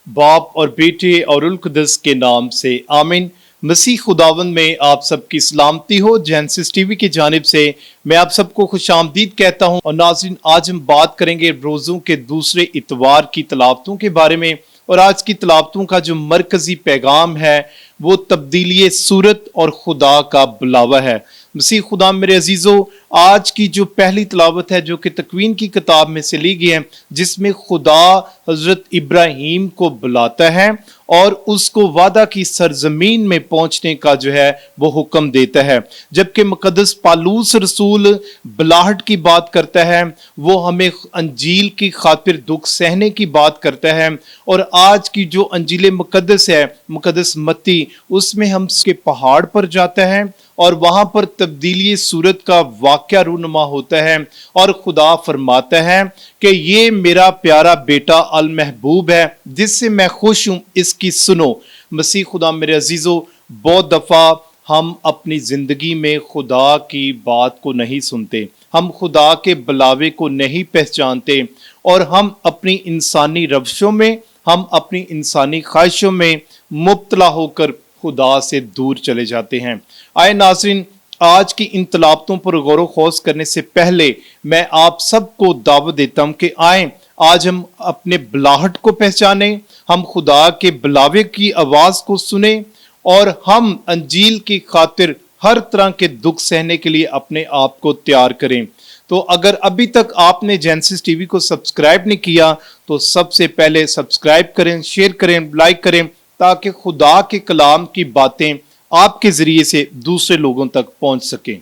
बाप और बेटे और उल कुदस के नाम से आमीन। मसीह खुदावंद में आप सबकी सलामती हो। जेनेसिस टीवी की जानिब से मैं आप सबको खुशामदीद कहता हूं। और नाज़रीन, आज हम बात करेंगे रोज़ों के दूसरे इतवार की तलावतों के बारे में। और आज की तलावतों का जो मरकजी पैगाम है वो तब्दीली सूरत और खुदा का बुलावा है। मसीह खुदा मेरे अजीज़ों, आज की जो पहली तलावत है जो कि तकवीन की किताब में से ली गई है, जिसमें खुदा हजरत इब्राहीम को बुलाता है और उसको वादा की सरजमीन में पहुंचने का जो है वो हुक्म देता है। जबकि मुकद्दस पालूस रसूल बुलाहट की बात करता है, वो हमें अंजील की खातिर दुख सहने की बात करता है। और आज की जो अंजील मुकद्दस है, मुकद्दस मत्ती, उसमें हम उसके पहाड़ पर जाता है और वहां पर तब्दीली सूरत का वाक़या रूनुमा होता है। और खुदा फरमाता है कि ये मेरा प्यारा बेटा अल महबूब है जिससे मैं खुश हूं, इसकी सुनो। मसीह खुदा मेरे अजीजों, बहुत दफा हम अपनी जिंदगी में खुदा की बात को नहीं सुनते, हम खुदा के बुलावे को नहीं पहचानते और हम अपनी इंसानी रवशों में, हम अपनी इंसानी ख्वाहिशों में मुब्तला होकर खुदा से दूर चले जाते हैं। आए नाज़रीन, आज की इन तलावतों पर गौर खोज करने से पहले मैं आप सबको दावत देता हूं कि आए आज हम अपने बुलाहट को पहचाने, हम खुदा के बुलावे की आवाज को सुने और हम अंजील की खातिर हर तरह के दुख सहने के लिए अपने आप को तैयार करें। तो अगर अभी तक आपने जेनेसिस टीवी को सब्सक्राइब नहीं किया तो सबसे पहले सब्सक्राइब करें, शेयर करें, लाइक करें, ताकि खुदा के कलाम की बातें आपके जरिए से दूसरे लोगों तक पहुंच सकें।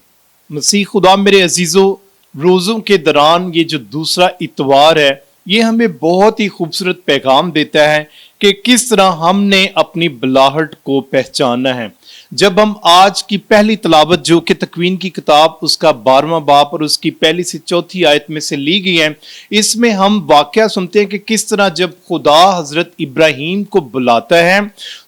मसीह खुदा मेरे अजीजों, रोज़ों के दौरान ये जो दूसरा इतवार है, ये हमें बहुत ही खूबसूरत पैगाम देता है कि किस तरह हमने अपनी बुलाहट को पहचानना है। जब हम आज की पहली तलावत जो कि तकवीन की किताब उसका 12वां बाब और उसकी पहली से चौथी आयत में से ली गई है, इसमें हम वाकया सुनते हैं कि किस तरह जब खुदा हजरत इब्राहीम को बुलाता है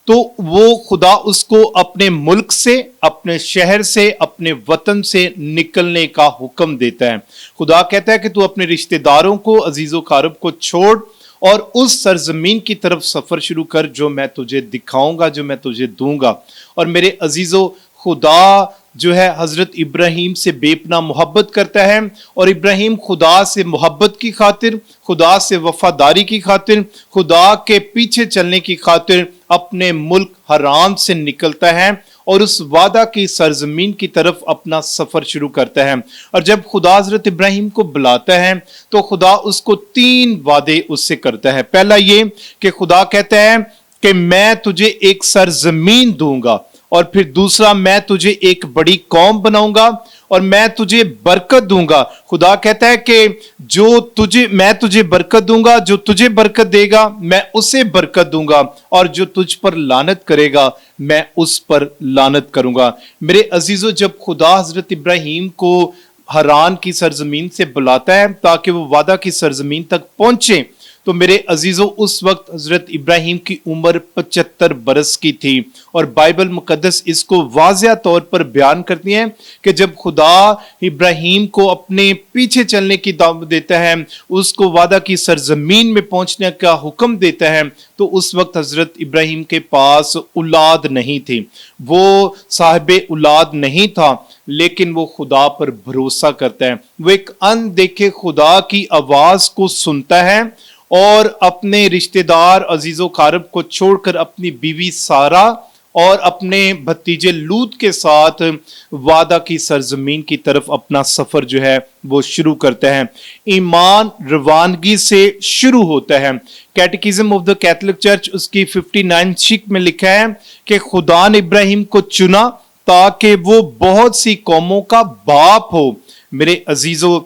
तो वो खुदा उसको अपने मुल्क से, अपने शहर से, अपने वतन से निकलने का हुक्म देता है। खुदा कहता है कि तू अपने रिश्तेदारों को, अजीजो कारब को छोड़ और उस सरजमीन की तरफ सफर शुरू कर जो मैं तुझे दिखाऊंगा, जो मैं तुझे दूंगा। और मेरे अजीजों, खुदा जो है हजरत इब्राहीम से बेपना मोहब्बत करता है और इब्राहीम खुदा से मोहब्बत की खातिर, खुदा से वफादारी की खातिर, खुदा के पीछे चलने की खातिर अपने मुल्क हरान से निकलता है और उस वादा की सरजमीन की तरफ अपना सफर शुरू करता है। और जब खुदा हजरत इब्राहीम को बुलाता है तो खुदा उसको 3 वादे उससे करता है। पहला ये कि खुदा कहता है कि मैं तुझे एक सरजमीन दूंगा, और फिर दूसरा, मैं तुझे एक बड़ी कौम बनाऊंगा और मैं तुझे बरकत दूंगा। खुदा कहता है कि मैं तुझे बरकत दूंगा, जो तुझे बरकत देगा मैं उसे बरकत दूंगा, और जो तुझ पर लानत करेगा मैं उस पर लानत करूंगा। मेरे अजीजों, जब खुदा हजरत इब्राहीम को हरान की सरजमीन से बुलाता है ताकि वो वादा की सरजमीन तक पहुंचे, तो मेरे अजीजों उस वक्त हजरत इब्राहीम की उम्र 75 बरस की थी। और बाइबल मुकद्दस इसको वाज़िया तौर पर बयान करती है कि जब खुदा इब्राहीम को अपने पीछे चलने की दावत देता है, उसको वादा की सरजमीन में पहुंचने का हुक्म देता है, तो उस वक्त हजरत इब्राहीम के पास औलाद नहीं थी, वो साहिब औलाद नहीं था, लेकिन वो खुदा पर भरोसा करता है। वो एक अनदेखे खुदा की आवाज को सुनता है और अपने रिश्तेदार अजीजो कारब को छोड़कर अपनी बीवी सारा और अपने भतीजे लूत के साथ वादा की सरजमीन की तरफ अपना सफर जो है वो शुरू करता है। ईमान रवानगी से शुरू होता है। कैटेकिज्म ऑफ द कैथोलिक चर्च उसकी 59 शिक में लिखा है कि खुदा ने इब्राहीम को चुना ताकि वो बहुत सी कौमों का बाप हो। मेरे अजीजों,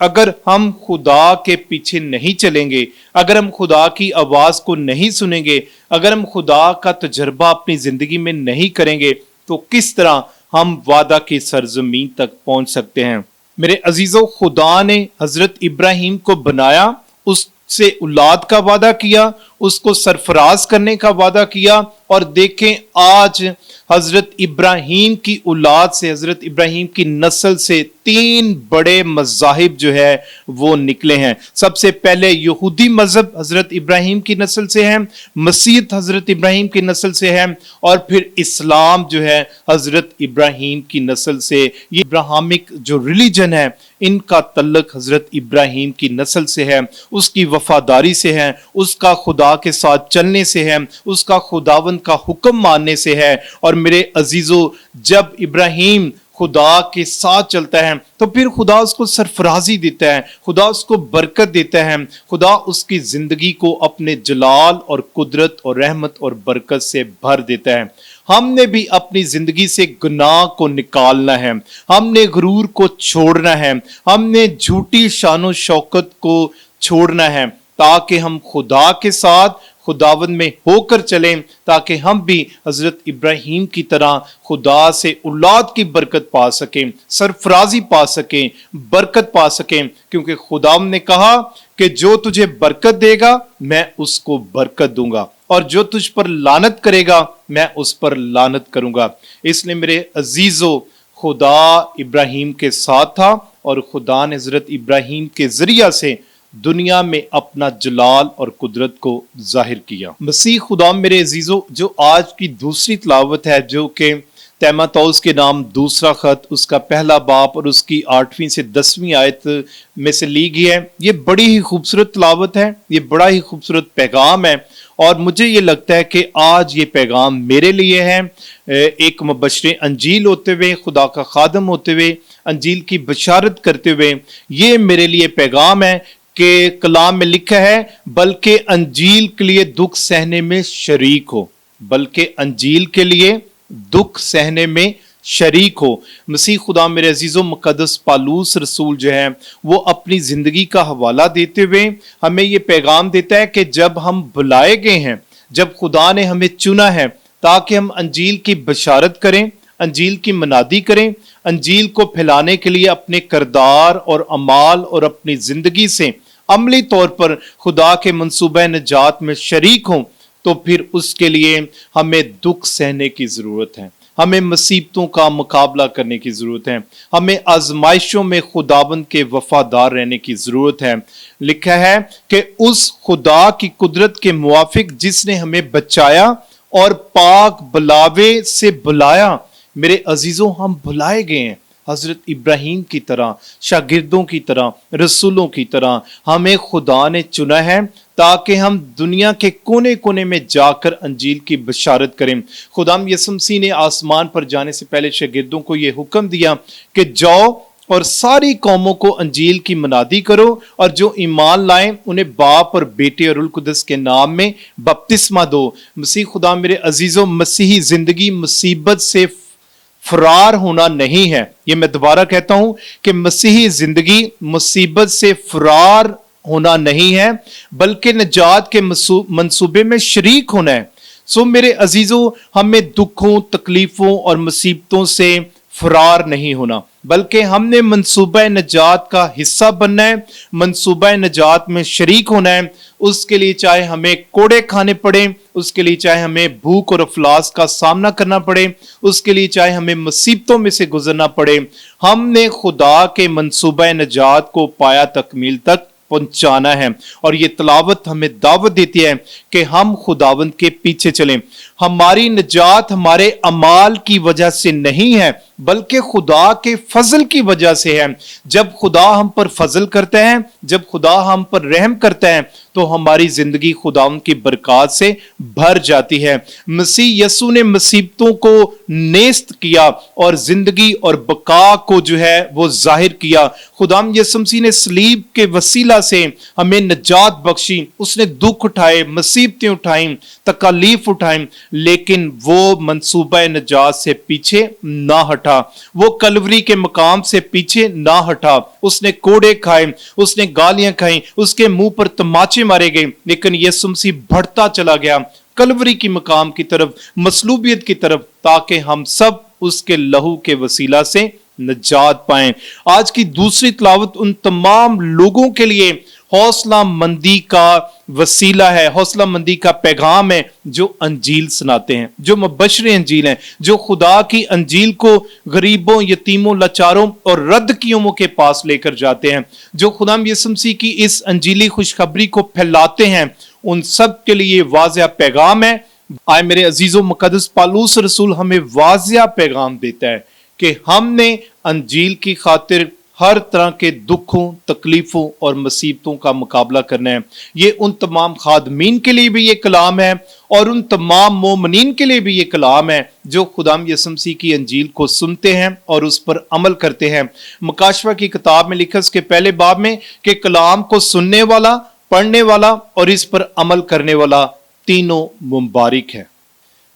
अगर हम खुदा के पीछे नहीं चलेंगे, अगर हम खुदा की आवाज को नहीं सुनेंगे, अगर हम खुदा का तजर्बा अपनी जिंदगी में नहीं करेंगे, तो किस तरह हम वादा की सरजमीन तक पहुंच सकते हैं। मेरे अजीजों, खुदा ने हजरत इब्राहीम को बनाया, उससे औलाद का वादा किया, उसको सरफराज करने का वादा किया, और देखें आज हजरत इब्राहीम की औलाद से, हजरत इब्राहीम की नस्ल से 3 बड़े मज़ाहिब जो है वो निकले हैं। सबसे पहले यहूदी मजहब हजरत इब्राहीम की नस्ल से है, मसीहत हजरत इब्राहीम की नस्ल से है, और फिर इस्लाम जो है हजरत इब्राहीम की नस्ल से। ये इब्राहिमिक जो रिलीजन है इनका तल्लुक हजरत इब्राहीम की नस्ल से है, उसकी वफादारी से है, उसका खुदा के साथ चलने से है, उसका खुदावंद का हुक्म मानने से है। और मेरे अजीजों, जब इब्राहीम खुदा के साथ चलता है तो फिर खुदा उसको सरफराजी देता है, खुदा उसको बरकत देता है, खुदा उसकी जिंदगी को अपने जलाल और कुदरत और रहमत और बरकत से भर देता है। हमने भी अपनी जिंदगी से गुनाह को निकालना है, हमने गुरूर को छोड़ना है, हमने झूठी शानो शौकत को छोड़ना है, ताकि हम खुदा के साथ खुदावंद में होकर चलें, ताकि हम भी हजरत इब्राहीम की तरह खुदा से औलाद की बरकत पा सकें, सरफराजी पा सकें, बरकत पा सकें। क्योंकि खुदावंद ने कहा कि जो तुझे बरकत देगा मैं उसको बरकत दूंगा, और जो तुझ पर लानत करेगा मैं उस पर लानत करूंगा। इसलिए मेरे अजीजों, खुदा इब्राहीम के साथ था और खुदा ने हजरत इब्राहीम के जरिया से दुनिया में अपना जलाल और कुदरत को जाहिर किया। मसीह खुदा मेरे अजीजों, जो आज की दूसरी तलावत है, जो कि तीमुथियुस के नाम दूसरा खत उसका पहला बाब और उसकी 8वीं से 10वीं आयत में से ली गई है, ये बड़ी ही खूबसूरत तलावत है, ये बड़ा ही खूबसूरत पैगाम है। और मुझे ये लगता है कि आज ये पैगाम मेरे लिए है, एक मुबश्शिर अंजील होते हुए, खुदा का खादम होते हुए, अंजील की बशारत करते हुए, ये मेरे लिए पैगाम है कि कलाम में लिखा है, बल्कि अंजील के लिए दुख सहने में शरीक हो, बल्कि अंजील के लिए दुख सहने में शरीक हो। मसीह खुदा मेरे अजीजों, मुकद्दस पालूस रसूल जो है वो अपनी जिंदगी का हवाला देते हुए हमें ये पैगाम देता है कि जब हम बुलाए गए हैं, जब खुदा ने हमें चुना है ताकि हम अंजील की बशारत करें, अंजील की मनादी करें, अंजील को फैलाने के लिए अपने किरदार और अमाल और अपनी जिंदगी से अमली तौर पर खुदा के मंसूबे निजात में शरीक हों, तो फिर उसके लिए हमें दुख सहने की जरूरत है, हमें मुसीबतों का मुकाबला करने की जरूरत है, हमें आजमाइशों में खुदाबंद के वफादार रहने की जरूरत है। लिखा है कि उस खुदा की कुदरत के मुवाफिक जिसने हमें बचाया और पाक बुलावे से बुलाया। मेरे अजीजों, हम बुलाए गए हैं हजरत इब्राहीम की तरह, शागिर्दों की तरह, रसूलों की तरह हमें खुदा ने चुना है ताकि हम दुनिया के कोने कोने में जाकर अंजील की बशारत करें। खुदाम यीशु मसीह ने आसमान पर जाने से पहले शागिर्दों को यह हुक्म दिया कि जाओ और सारी कौमों को अंजील की मनादी करो, और जो ईमान लाएं उन्हें बाप और बेटे और रूह कुदस के नाम में बपतिस्मा दो। मसीह खुदा मेरे अजीजों, मसीही जिंदगी मुसीबत से फरार होना नहीं है। ये मैं दोबारा कहता हूं कि मसीही जिंदगी मुसीबत से फरार होना नहीं है, बल्कि निजात के मंसूबे में शरीक होना है। सो मेरे अजीजों, हमें दुखों, तकलीफों और मुसीबतों से फरार नहीं होना, बल्कि हमने मंसूबा निजात का हिस्सा बनना है, मंसूबा निजात में शरीक होना है। उसके लिए चाहे हमें कोड़े खाने पड़े, उसके लिए चाहे हमें भूख और अफलास का सामना करना पड़े, उसके लिए चाहे हमें मुसीबतों में से गुजरना पड़े, हमने खुदा के मंसूबा निजात को पाया तकमील तक पहुंचाना है। और ये तलावत हमें दावत देती है कि हम खुदावंद के पीछे चलें। हमारी निजात हमारे अमाल की वजह से नहीं है, बल्कि खुदा के फजल की वजह से है। जब खुदा हम पर फजल करता है, जब खुदा हम पर रहम करता है, तो हमारी जिंदगी खुदावंद की बरकत से भर जाती है। मसीह यसू ने मुसीबतों को नेस्त किया और जिंदगी और बका को जो है वो जाहिर किया। खुदाम यसू मसीह ने सलीब के वसीला से हमें निजात बख्शी, उसने दुख उठाए, मुसीबतें उठाई, तकालीफ उठाई, लेकिन वो मंसूबा निजात से पीछे ना हटा, वो कलवरी के मकाम से पीछे ना हटा। उसने कोड़े खाए, उसने गालियां खाई, उसके मुंह पर तमाचे मारे गए, लेकिन यीशु मसीह बढ़ता चला गया कलवरी की मकाम की तरफ, मसलूबियत की तरफ, ताकि हम सब उसके लहू के वसीला से निजात पाएं। आज की दूसरी तलावत उन तमाम लोगों के लिए हौसला मंदी का वसीला है, हौसला मंदी का पैगाम है जो अंजील सुनाते हैं, जो मुबश्शिर अंजील हैं, जो खुदा की अंजील को गरीबों, यतीमों, लाचारों और रद्दकियों के पास लेकर जाते हैं, जो खुदा यीशु मसीह की इस अंजीली खुशखबरी को फैलाते हैं, उन सब के लिए वाज़िया पैगाम है। आए मेरे अजीजों, मुकद्दस पौलुस रसूल हमें वाज़िया पैगाम देता है कि हमने अंजील की खातिर हर तरह के दुखों, तकलीफों और मुसीबतों का मुकाबला करना है। ये उन तमाम खादमीन के लिए भी ये कलाम है और उन तमाम मोमिनीन के लिए भी ये कलाम है जो खुदा यीशु मसीह की अंजील को सुनते हैं और उस पर अमल करते हैं। मुकाशवा की किताब में लिखा इसके पहले बाब में कि कलाम को सुनने वाला, पढ़ने वाला और इस पर अमल करने वाला तीनों मुबारक है।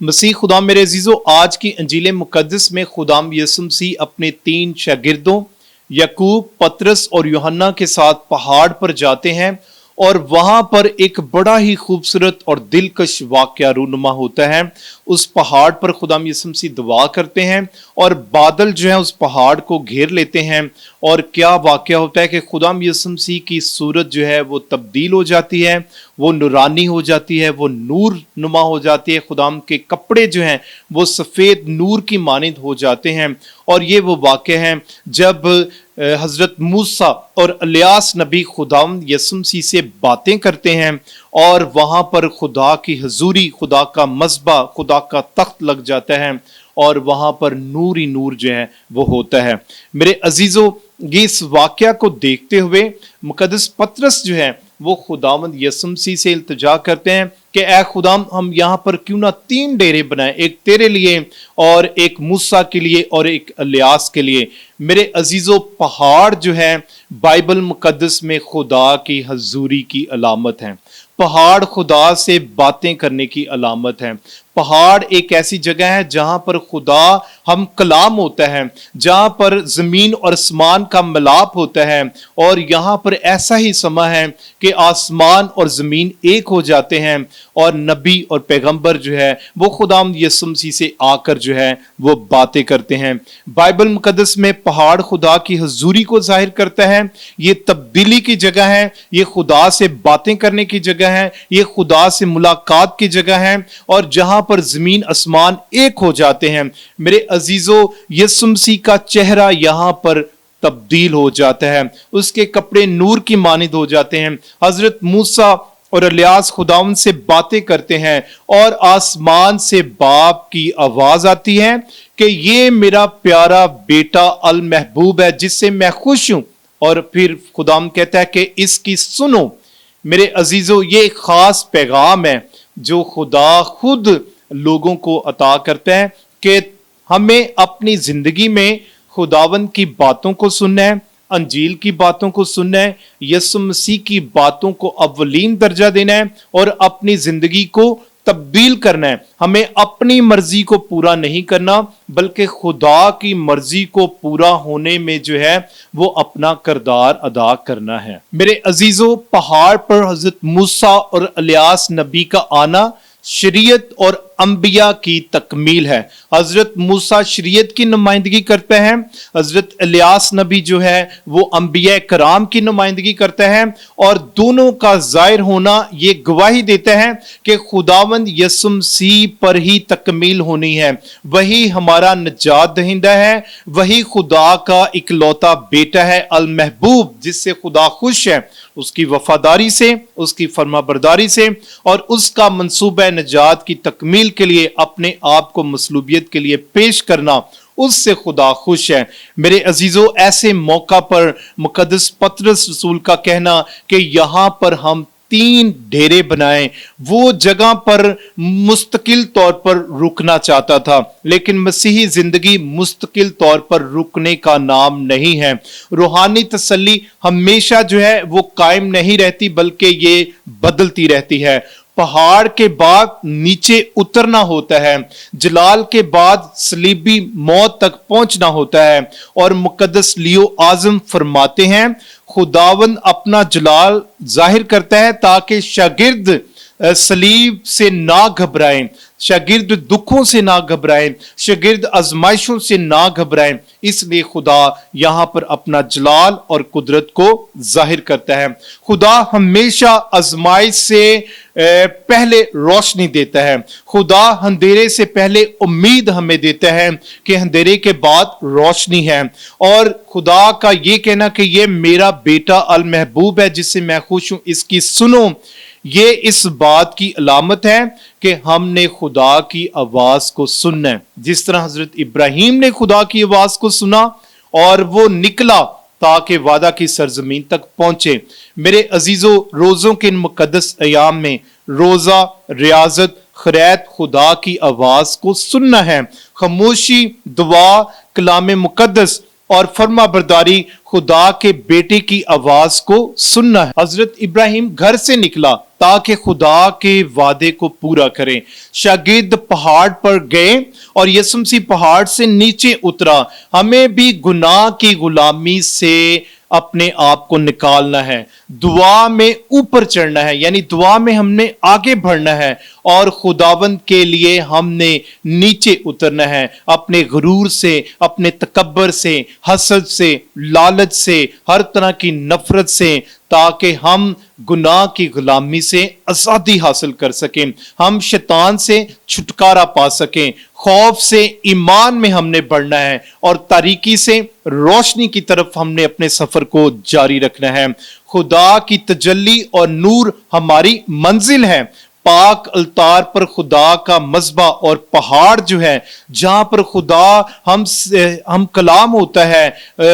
मसीह खुदा मेरे अजीजों, आज की अंजील मुकद्दस में खुदा यीशु मसीह अपने 3 शागिर्दों याकूब, पतरस और यूहन्ना के साथ पहाड़ पर जाते हैं और वहां पर एक बड़ा ही खूबसूरत और दिलकश वाकया रूनुमा होता है। उस पहाड़ पर खुदा यीशु मसीह दुआ करते हैं और बादल जो है उस पहाड़ को घेर लेते हैं और क्या वाकया होता है कि खुदा यीशु मसीह की सूरत जो है वो तब्दील हो जाती है, वो नूरानी हो जाती है, वो नूर नुमा हो जाती है। खुदा के कपड़े जो हैं वो सफ़ेद नूर की मानिंद हो जाते हैं और ये वो वाकया है जब हजरत मूसा और इलियास नबी खुदा यीशु मसीह से बातें करते हैं और वहां पर खुदा की हजूरी, खुदा का मज़बा, खुदा का तख्त लग जाता है और वहां पर नूर ही नूर जो है वो होता है। मेरे अजीजों, ये इस वाकया को देखते हुए मुकद्दस पतरस जो है वो खुदावंद यीशु मसीह से इल्तिजा करते हैं कि ऐ खुदाम, हम यहाँ पर क्यों ना 3 डेरे बनाएं, एक तेरे लिए और एक मूसा के लिए और एक इलियास के लिए। मेरे अजीजों, पहाड़ जो है बाइबल मुकद्दस में खुदा की हजूरी की अलामत है। पहाड़ खुदा से बातें करने की अलामत है। पहाड़ एक ऐसी जगह है जहां पर खुदा हम कलाम होता है, जहां पर जमीन और आसमान का मिलाप होता है और यहां पर ऐसा ही समय है कि आसमान और जमीन एक हो जाते हैं और नबी और पैगंबर जो है वो खुदा यीशु मसीह से आकर जो है वो बातें करते हैं। बाइबल मुकद्दस में पहाड़ खुदा की हजूरी को जाहिर करता है। ये तब्दीली की जगह है, ये खुदा से बातें करने की जगह है, ये खुदा से मुलाकात की जगह है और जहां पर जमीन आसमान एक हो जाते हैं। मेरे अजीजों, यीशु मसीह का चेहरा यहां पर तब्दील हो जाता है, उसके कपड़े नूर की मानिंद हो जाते हैं। हजरत मूसा और इलियास खुदावन से बातें करते हैं और आसमान से बाप की आवाज आती है कि ये मेरा प्यारा बेटा अल महबूब है जिससे मैं खुश हूं। और फिर खुदावन कहता है कि इसकी सुनो। मेरे अजीजों, ये एक खास पैगाम है जो खुदा खुद लोगों को अता करता है कि हमें अपनी जिंदगी में खुदावंद की बातों को सुनना है, अंजील की बातों को सुनना है, यीशु मसीह की बातों को अव्वलीन दर्जा देना है और अपनी जिंदगी को तब्दील करना है। हमें अपनी मर्जी को पूरा नहीं करना बल्कि खुदा की मर्जी को पूरा होने में जो है वो अपना किरदार अदा करना है। मेरे अजीजों, पहाड़ पर हजरत मूसा और इलियास नबी का आना शरीयत और अंबिया की तकमील है। हजरत मूसा शरीयत की नुमाइंदगी करते हैं, हजरत इलियास नबी जो है वो अंबिया कराम की नुमाइंदगी करते हैं और दोनों का जाहिर होना ये गवाही देता है कि खुदावंद यीशु मसीह पर ही तकमील होनी है। वही हमारा निजात दहिंदा है, वही खुदा का इकलौता बेटा है अल महबूब, जिससे खुदा खुश है, उसकी वफादारी से, उसकी फरमाबरदारी से और उसका मंसूबा निजात की तकमील के लिए अपने आप को मसलूबियत के लिए पेश करना, उससे खुदा खुश है। मेरे अजीजों, ऐसे मौका पर मुकद्दस पतरस रसूल का कहना कि यहां पर हम 3 डेरे बनाए, वो जगह पर मुस्तकिल तौर पर रुकना चाहता था, लेकिन मसीही जिंदगी मुस्तकिल तौर पर रुकने का नाम नहीं है। रूहानी तसल्ली हमेशा जो है वो कायम नहीं रहती बल्कि ये बदलती रहती है। पहाड़ के बाद नीचे उतरना होता है, जलाल के बाद सलीबी मौत तक पहुंचना होता है और मुकद्दस लियो आजम फरमाते हैं खुदावंद अपना जलाल जाहिर करता है ताकि शागिर्द सलीब से ना घबराएं, शागिर्द दुखों से ना घबराएं, शागिर्द आजमाइशों से ना घबराएं। इसलिए खुदा यहां पर अपना जलाल और कुदरत को जाहिर करता है। खुदा हमेशा आजमाइश से पहले रोशनी देता है। खुदा अंधेरे से पहले उम्मीद हमें देता है कि अंधेरे के बाद रोशनी है। और खुदा का ये कहना कि ये मेरा बेटा अल महबूब है जिससे मैं खुश हूं, इसकी सुनो, ये इस बात की अलामत है कि हमने खुदा की आवाज को सुनना है। जिस तरह हजरत इब्राहिम ने खुदा की आवाज को सुना और वो निकला ताकि वादा की सरजमीन तक पहुंचे। मेरे अजीजों, रोजों के इन मुकद्दस अयाम में रोजा, रियाजत, खैरात, खुदा की आवाज को सुनना है। खामोशी, दुआ, कलाम मुकद्दस और फर्मा बरदारी खुदा के बेटे की आवाज को सुनना है। हजरत इब्राहिम घर से निकला ताकि खुदा के वादे को पूरा करें। शागिर्द पहाड़ पर गए और यीशु मसीह पहाड़ से नीचे उतरा। हमें भी गुनाह की गुलामी से अपने आप को निकालना है, दुआ में ऊपर चढ़ना है, यानी दुआ में हमने आगे बढ़ना है और खुदावंद के लिए हमने नीचे उतरना है, अपने गुरूर से, अपने तकब्बर से, हसद से, लालच से, हर तरह की नफरत से, ताकि हम गुनाह की गुलामी से आजादी हासिल कर सकें, हम शैतान से छुटकारा पा सकें। खौफ से ईमान में हमने बढ़ना है और तारीकी से रोशनी की तरफ हमने अपने सफर को जारी रखना है। खुदा की तजल्ली और नूर हमारी मंजिल है। पाक अल्तार पर खुदा का मज़बा और पहाड़ जो है जहां पर खुदा हम कलाम होता है,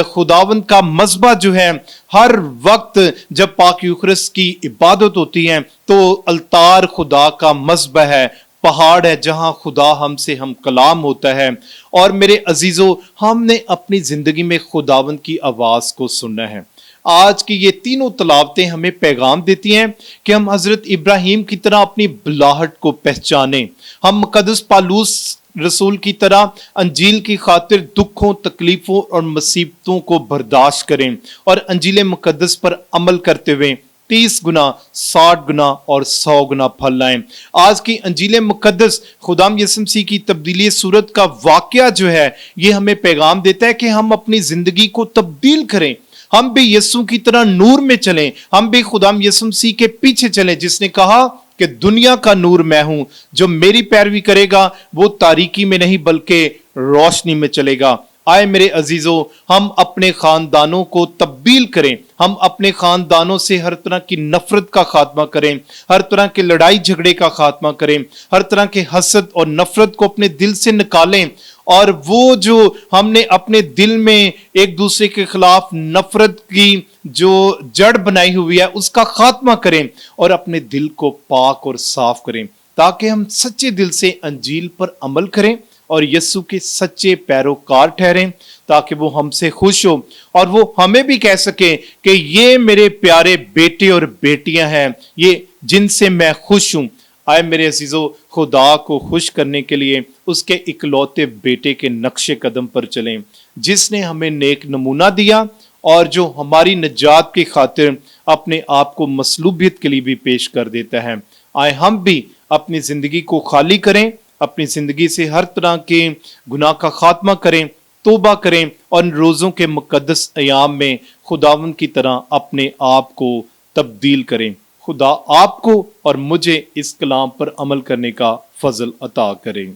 खुदावंद का मज़बा जो है, हर वक्त जब पाक यूखरिस्त की इबादत होती है तो अल्तार खुदा का मज़बा है, पहाड़ है जहां खुदा हमसे हम कलाम होता है। और मेरे अजीजों, हमने अपनी जिंदगी में खुदावंद की आवाज को सुनना है। आज की ये तीनों तलावतें हमें पैगाम देती हैं कि हम हजरत इब्राहिम की तरह अपनी बुलाहट को पहचानें। हम मुकद्दस पालूस रसूल की तरह अंजील की खातिर दुखों, तकलीफों और मुसीबतों को बर्दाश्त करें और अंजील मुकद्दस पर अमल करते हुए 30 गुना, 60 गुना और 100 गुना फल लाएं। आज की अंजील मुकद्दस खुदाम यीशु मसीह की तब्दीली सूरत का वाकया जो है, ये हमें पैगाम देता है कि हम अपनी जिंदगी को तब्दील करें, हम भी यीशु की तरह नूर में चलें, हम भी खुदाम यीशु मसीह के पीछे चलें, जिसने कहा कि दुनिया का नूर मैं हूं, जो मेरी पैरवी करेगा वो तारीकी में नहीं बल्कि रोशनी में चलेगा। आए मेरे अजीजों, हम अपने खानदानों को तब्दील करें, हम अपने खानदानों से हर तरह की नफरत का खात्मा करें, हर तरह के लड़ाई झगड़े का खात्मा करें, हर तरह के हसद और नफरत को अपने दिल से निकालें और वो जो हमने अपने दिल में एक दूसरे के खिलाफ नफरत की जो जड़ बनाई हुई है उसका खात्मा करें और अपने दिल को पाक और साफ करें, ताकि हम सच्चे दिल से अंजील पर अमल करें और यीशु के सच्चे पैरोकार ठहरें, ताकि वो हमसे खुश हो और वो हमें भी कह सके कि ये मेरे प्यारे बेटे और बेटियां हैं, ये जिनसे मैं खुश हूं। आए मेरे अजीजों, खुदा को खुश करने के लिए उसके इकलौते बेटे के नक्शे कदम पर चलें, जिसने हमें नेक नमूना दिया और जो हमारी निजात की खातिर अपने आप को मसलूबियत के लिए भी पेश कर देता है। आए हम भी अपनी जिंदगी को खाली करें, अपनी जिंदगी से हर तरह के गुनाह का खात्मा करें, तौबा करें और रोजों के मुकद्दस अयाम में खुदावंद की तरह अपने आप को तब्दील करें। खुदा आपको और मुझे इस कलाम पर अमल करने का फजल अता करें।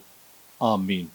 आमीन।